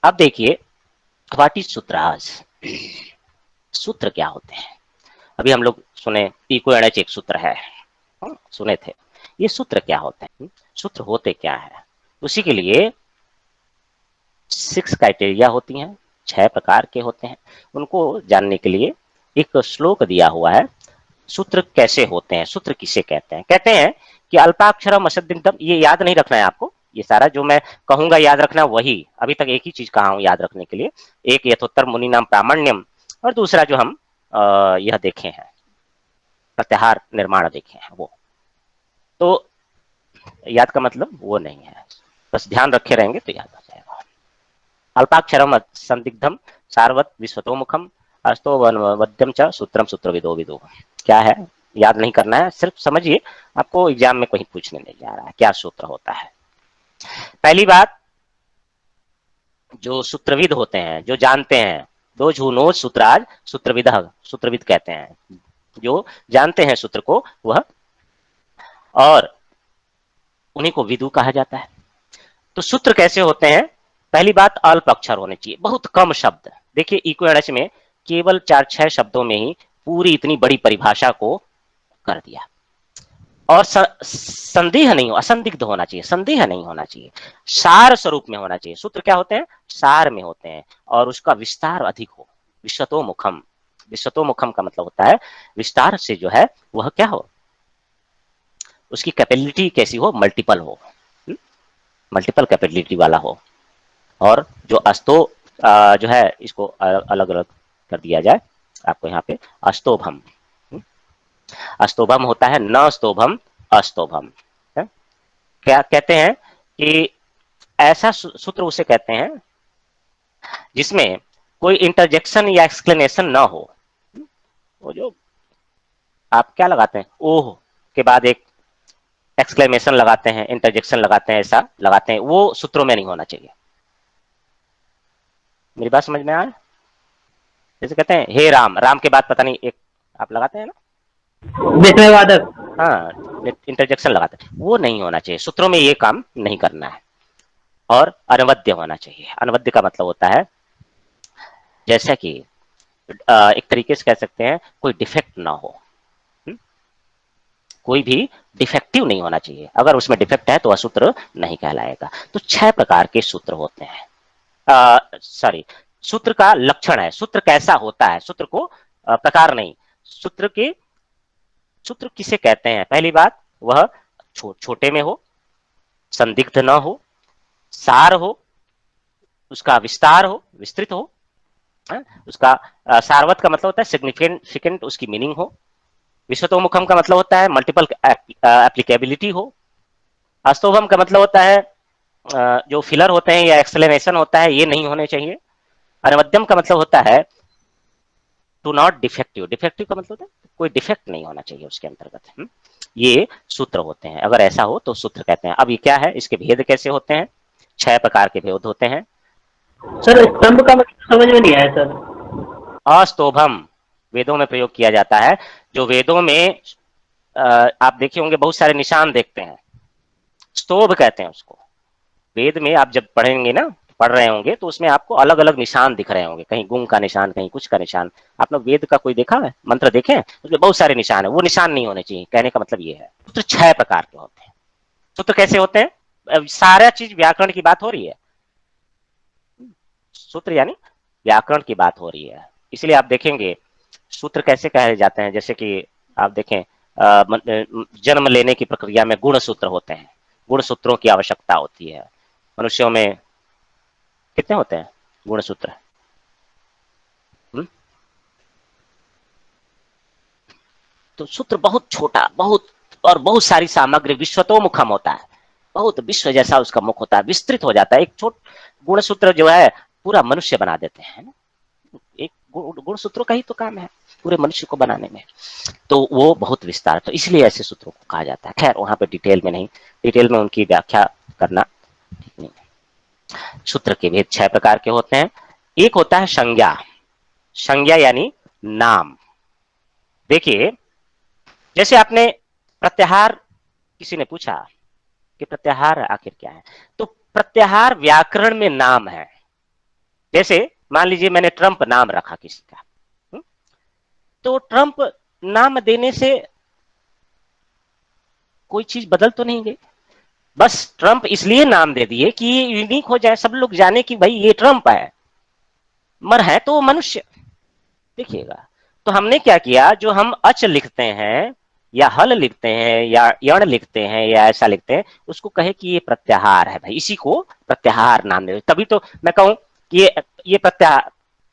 अब देखिए, what is सूत्राज। सूत्र क्या होते हैं? अभी हम लोग सुने पीको एनएच एक सूत्र है, सुने थे। ये सूत्र क्या होते हैं, सूत्र होते क्या है? उसी के लिए 6 क्राइटेरिया होती हैं, 6 प्रकार के होते हैं। उनको जानने के लिए एक श्लोक दिया हुआ है। सूत्र कैसे होते हैं, सूत्र किसे कहते हैं? कहते हैं कि अल्पाक्षरम असदिग्धम। ये याद नहीं रखना है आपको, ये सारा जो मैं कहूंगा याद रखना, वही अभी तक एक ही चीज कहा हूं याद रखने के लिए। एक यथोत्तर मुनि नाम प्रामाण्यम, और दूसरा जो हम यह देखे हैं प्रत्याहार निर्माण देखे हैं वो। तो याद का मतलब वो नहीं है, बस ध्यान रखे रहेंगे तो याद आ जाएगा। अल्पाक्षरम संदिग्धम सारवत विश्वतोमुखम अस्तो मध्यम च सूत्रम सूत्रविदो विदो। क्या है, याद नहीं करना है, सिर्फ समझिए, आपको एग्जाम में कहीं पूछने नहीं जा रहा है क्या सूत्र होता है। पहली बात, जो सूत्रविद होते हैं, जो जानते हैं, दोज हु नोज सूत्राज सूत्रविद, सूत्रविद कहते हैं जो जानते हैं सूत्र को, वह, और उन्हीं को विदु कहा जाता है। तो सूत्र कैसे होते हैं? पहली बात, अल्प अक्षर होने चाहिए, बहुत कम शब्द। देखिए इको एनएच में केवल 4-6 शब्दों में ही पूरी इतनी बड़ी परिभाषा को कर दिया। और संदेह नहीं हो, असंदिग्ध होना चाहिए, संदेह नहीं होना चाहिए, सार स्वरूप में होना चाहिए। सूत्र क्या होते हैं? सार में होते हैं, और उसका विस्तार अधिक हो। विश्वतोमुखम, विश्वतोमुखम का मतलब होता है विस्तार से जो है वह क्या हो, उसकी कैपेबिलिटी कैसी हो, मल्टीपल हो, मल्टीपल कैपेबिलिटी वाला हो। और जो अस्तो जो है, इसको अलग अलग कर दिया जाए आपको यहाँ पे, अस्तोभम। अस्तोभम होता है, न स्तोभम, अस्तोभम। क्या कहते हैं कि ऐसा सूत्र उसे कहते हैं जिसमें कोई इंटरजेक्शन या एक्सप्लेनेशन ना हो। वो जो आप क्या लगाते हैं, ओह के बाद एक एक्सक्लेमेशन लगाते हैं, इंटरजेक्शन लगाते हैं, ऐसा लगाते हैं, वो सूत्रों में नहीं होना चाहिए। मेरी बात समझ में आया? जैसे कहते हैं हे राम, राम के बाद पता नहीं एक आप लगाते हैं ना, विषयवादक। हाँ, इंटरजेक्शन लगाते हैं, वो नहीं होना चाहिए। सूत्रों में ये काम नहीं करना है। और अनवद्य होना चाहिए। अनवद्य का मतलब होता है जैसा कि एक तरीके से कह सकते हैं कोई डिफेक्ट ना हो। कोई भी डिफेक्टिव नहीं होना चाहिए, अगर उसमें डिफेक्ट है तो वह सूत्र नहीं कहलाएगा। तो 6 प्रकार के सूत्र होते हैं। सॉरी, सूत्र का लक्षण है, सूत्र कैसा होता है, सूत्र को प्रकार नहीं, सूत्र के, सूत्र किसे कहते हैं? पहली बात, वह छोटे में हो, संदिग्ध न हो, सार हो, उसका विस्तार हो, विस्तृत हो, उसका सारवत का मतलब होता है सिग्निफिकेंट, उसकी मीनिंग हो। विश्वतोमुखम का मतलब होता है मल्टीपल एप्लीकेबिलिटी हो। अस्तोभम का मतलब होता है जो फिलर होते हैं या एक्सप्लेनेशन होता है ये नहीं होने चाहिए। अनवद्यम का मतलब होता है टू नॉट डिफेक्टिव, डिफेक्टिव का मतलब होता है कोई डिफेक्ट नहीं होना चाहिए उसके अंतर्गत। ये सूत्र होते हैं, अगर ऐसा हो तो सूत्र कहते हैं। अब ये क्या है, इसके भेद कैसे होते हैं? 6 प्रकार के भेद होते हैं। सर स्तंभ का मतलब समझ में नहीं आया सर। अस्तोभम वेदों में प्रयोग किया जाता है। जो वेदों में आप देखे होंगे बहुत सारे निशान देखते हैं, स्तोभ कहते हैं उसको। वेद में आप जब पढ़ेंगे ना, पढ़ रहे होंगे तो उसमें आपको अलग अलग निशान दिख रहे होंगे, कहीं गुण का निशान, कहीं कुछ का निशान। आप लोग वेद का कोई देखा है, मंत्र देखे हैं, उसमें बहुत सारे निशान है, वो निशान नहीं होने चाहिए। कहने का मतलब ये है। सूत्र 6 प्रकार के होते हैं। सूत्र कैसे होते हैं? सारा चीज व्याकरण की बात हो रही है, सूत्र यानी व्याकरण की बात हो रही है। इसलिए आप देखेंगे सूत्र कैसे कहे जाते हैं, जैसे कि आप देखें जन्म लेने की प्रक्रिया में गुण सूत्र होते हैं, गुण सूत्रों की आवश्यकता होती है। मनुष्यों में कितने होते हैं गुण सूत्र? तो सूत्र बहुत छोटा, बहुत, और बहुत सारी सामग्री, विश्वतोमुखम होता है, बहुत विश्व जैसा उसका मुख होता है, विस्तृत हो जाता है। एक छोट गुण सूत्र जो है पूरा मनुष्य बना देते हैं। एक गुण सूत्रों का ही तो काम है पूरे मनुष्य को बनाने में। तो वो बहुत विस्तार, तो इसलिए ऐसे सूत्रों को कहा जाता है। खैर वहां पे डिटेल में नहीं, डिटेल में उनकी व्याख्या करना ठीक नहीं। सूत्र के भेद 6 प्रकार के होते हैं। एक होता है संज्ञा, संज्ञा यानी नाम। देखिए जैसे आपने प्रत्याहार, किसी ने पूछा कि प्रत्याहार आखिर क्या है, तो प्रत्याहार व्याकरण में नाम है। जैसे मान लीजिए मैंने ट्रंप नाम रखा किसी का, तो ट्रंप नाम देने से कोई चीज बदल तो नहीं गई, बस ट्रंप इसलिए नाम दे दिए कि ये यूनिक हो जाए, सब लोग जाने कि भाई ये ट्रंप है, मर है तो मनुष्य। देखिएगा, तो हमने क्या किया, जो हम अच लिखते हैं या हल लिखते हैं या यण लिखते हैं या ऐसा लिखते हैं, उसको कहे कि ये प्रत्याहार है भाई, इसी को प्रत्याहार नाम दे, तभी तो मैं कहूं कि ये प्रत्याहार,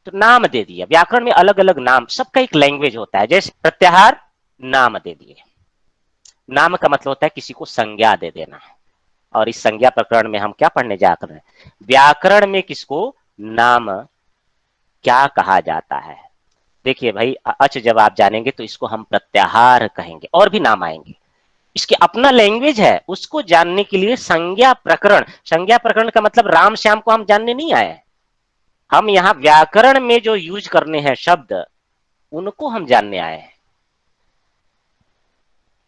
तो नाम दे दिया। व्याकरण में अलग अलग नाम, सबका एक लैंग्वेज होता है। जैसे प्रत्याहार नाम दे दिए, नाम का मतलब होता है किसी को संज्ञा दे देना, और इस संज्ञा प्रकरण में हम क्या पढ़ने जा रहे हैं, व्याकरण में किसको नाम क्या कहा जाता है। देखिए भाई, अच जब आप जानेंगे तो इसको हम प्रत्याहार कहेंगे, और भी नाम आएंगे, इसके अपना लैंग्वेज है, उसको जानने के लिए संज्ञा प्रकरण, संज्ञा प्रकरण का मतलब राम श्याम को हम जानने नहीं आए, हम यहाँ व्याकरण में जो यूज करने हैं शब्द, उनको हम जानने आए हैं।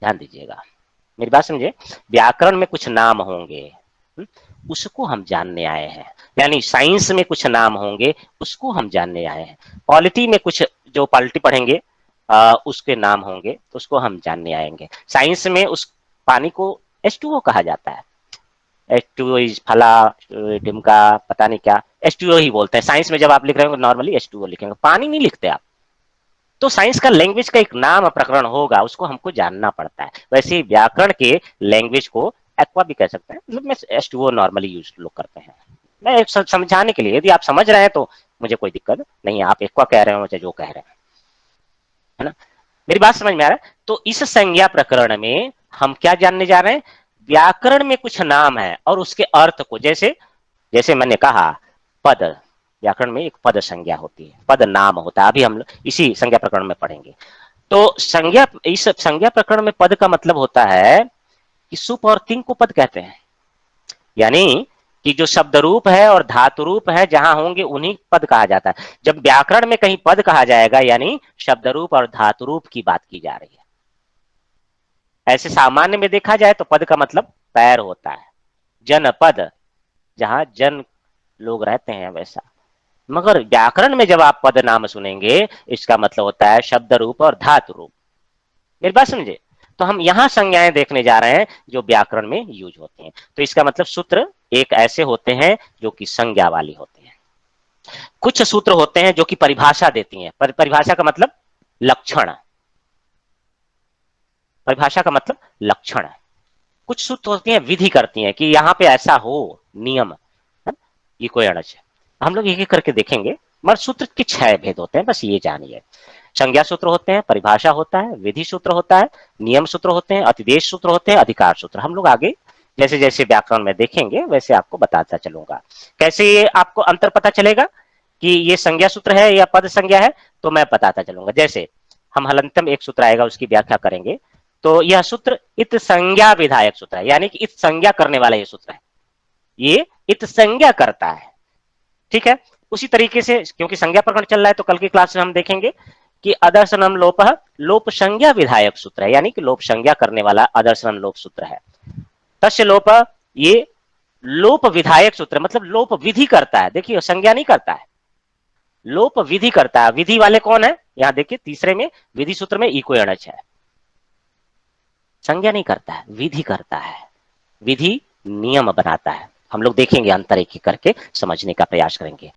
ध्यान दीजिएगा, मेरी बात समझे, व्याकरण में कुछ नाम होंगे, उसको हम जानने आए हैं, यानी साइंस में कुछ नाम होंगे, उसको हम जानने आए हैं। पॉलिटी में कुछ, जो पॉलिटी पढ़ेंगे उसके नाम होंगे, तो उसको हम जानने आएंगे। साइंस में उस पानी को H2O कहा जाता है, H2O इज फला ढिमका पता नहीं क्या, H2O ही बोलते हैं साइंस में। जब आप लिख रहे हो नॉर्मली H2O लिखेंगे, पानी नहीं लिखते आप। तो साइंस का लैंग्वेज का एक नाम प्रकरण होगा, उसको हमको जानना पड़ता है। वैसे ही व्याकरण के लैंग्वेज को एक्वा भी कह सकते हैं, मतलब में H2O नॉर्मली यूज लोग करते हैं। मैं एक समझाने के लिए, यदि आप समझ रहे हैं तो मुझे कोई दिक्कत नहीं, आप एक्वा कह रहे हो चाहे जो कह रहे हैं, है ना, मेरी बात समझ में आ रहा है। तो इस संज्ञा प्रकरण में हम क्या जानने जा रहे हैं, व्याकरण में कुछ नाम है और उसके अर्थ को, जैसे जैसे मैंने कहा पद, व्याकरण में एक पद संज्ञा होती है, पद नाम होता है, अभी हम इसी संज्ञा प्रकरण में पढ़ेंगे। तो संज्ञा, इस संज्ञा प्रकरण में पद का मतलब होता है कि सुप और तिंग को पद कहते हैं, यानी कि जो शब्द रूप है और धातु रूप है जहां होंगे उन्हीं पद कहा जाता है। जब व्याकरण में कहीं पद कहा जाएगा, यानी शब्द रूप और धातु रूप की बात की जा रही है। ऐसे सामान्य में देखा जाए तो पद का मतलब पैर होता है, जनपद जहां जन लोग रहते हैं वैसा। मगर व्याकरण में जब आप पद नाम सुनेंगे, इसका मतलब होता है शब्द रूप और धातु रूप। मेरी बात समझे, तो हम यहां संज्ञाएं देखने जा रहे हैं जो व्याकरण में यूज होती हैं। तो इसका मतलब सूत्र एक ऐसे होते हैं जो कि संज्ञा वाली होते हैं, कुछ सूत्र होते हैं जो कि परिभाषा देती हैं। परिभाषा का मतलब लक्षण, परिभाषा का मतलब लक्षण। कुछ सूत्र होती हैं विधि करती हैं कि यहां पे ऐसा हो, नियम, ये कोई अड़च है। हम लोग एक एक करके देखेंगे, मगर सूत्र के 6 भेद होते हैं, बस ये जानिए। संज्ञा सूत्र होते हैं, परिभाषा होता है, विधि सूत्र होता है, नियम सूत्र होते हैं, अतिदेश सूत्र होते हैं, अधिकार सूत्र। हम लोग आगे जैसे जैसे व्याकरण में देखेंगे वैसे आपको बताता चलूंगा। कैसे ये आपको अंतर पता चलेगा कि ये संज्ञा सूत्र है या पद संज्ञा है, तो मैं बताता चलूंगा। जैसे हम हलंतम एक सूत्र आएगा, उसकी व्याख्या करेंगे। तो यह सूत्र इत संज्ञा विधायक सूत्र है, यानी कि इत संज्ञा करने वाला ये सूत्र है, ये इत संज्ञा करता है। ठीक है, उसी तरीके से क्योंकि संज्ञा प्रकरण चल रहा है, तो कल की क्लास में हम देखेंगे कि अदर्शनम लोप, लोप संज्ञा विधायक सूत्र है, यानी कि लोप संज्ञा करने वाला अदर्शनम लोप सूत्र है। तस्य लोप, ये लोप विधायक सूत्र, मतलब लोप विधि करता है। देखिए संज्ञा नहीं करता है, लोप विधि करता है। विधि वाले कौन है, यहां देखिए तीसरे में विधि सूत्र में इको अणच है। संज्ञा नहीं करता है, विधि करता है, विधि नियम बनाता है। हम लोग देखेंगे अंतर एक एक करके समझने का प्रयास करेंगे।